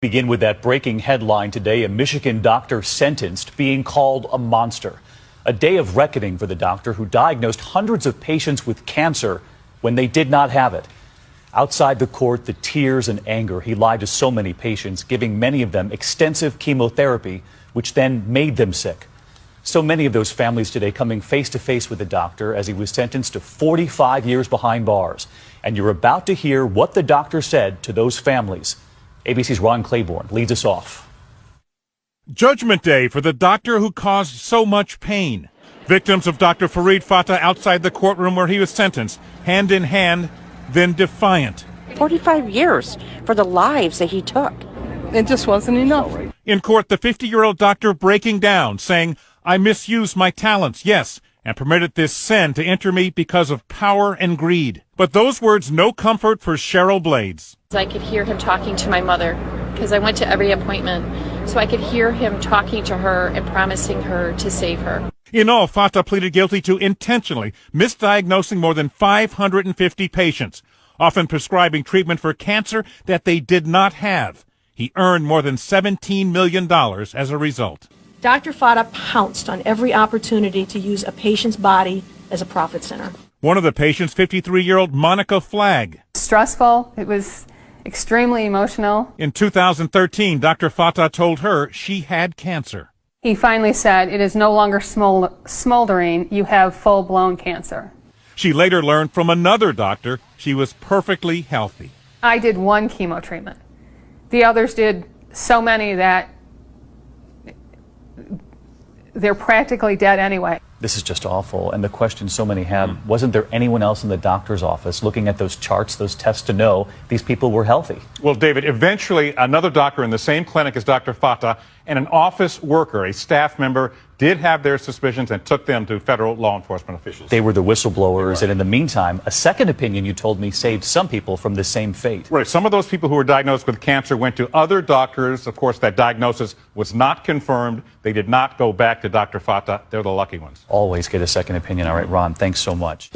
Begin with that breaking headline today. A Michigan doctor sentenced, being called a monster. A day of reckoning for the doctor who diagnosed hundreds of patients with cancer when they did not have it. Outside the court, the tears and anger. He lied to so many patients, giving many of them extensive chemotherapy, which then made them sick. So many of those families today coming face to face with the doctor as he was sentenced to 45 years behind bars. And you're about to hear what the doctor said to those families. ABC's Ron Claiborne leads us off. Judgment Day for the doctor who caused so much pain. Victims of Dr. Farid Fatah outside the courtroom where he was sentenced, hand in hand, then defiant. 45 years for the lives that he took. It just wasn't enough. In court, the 50-year-old doctor breaking down, saying, "I misused my talents, yes, and permitted this sin to enter me because of power and greed." But those words no comfort for Cheryl Blades. I could hear him talking to my mother because I went to every appointment. So I could hear him talking to her and promising her to save her. In all, Fatah pleaded guilty to intentionally misdiagnosing more than 550 patients, often prescribing treatment for cancer that they did not have. He earned more than $17 million as a result. Dr. Fatah pounced on every opportunity to use a patient's body as a profit center. One of the patients, 53-year-old Monica Flagg. Stressful. It was extremely emotional. In 2013, Dr. Fatah told her she had cancer. He finally said, "It is no longer smoldering. You have full-blown cancer." She later learned from another doctor she was perfectly healthy. I did one chemo treatment. The others did so many that they're practically dead anyway. This is just awful. And the question so many had, wasn't there anyone else in the doctor's office looking at those charts, those tests to know these people were healthy? Well, David, eventually another doctor in the same clinic as Dr. Fatah and an office worker, a staff member, did have their suspicions and took them to federal law enforcement officials. They were the whistleblowers. And in the meantime, a second opinion, you told me, saved some people from the same fate. Right. Some of those people who were diagnosed with cancer went to other doctors. Of course, that diagnosis was not confirmed. They did not go back to Dr. Fatah. They're the lucky ones. Always get a second opinion. All right, Ron, thanks so much.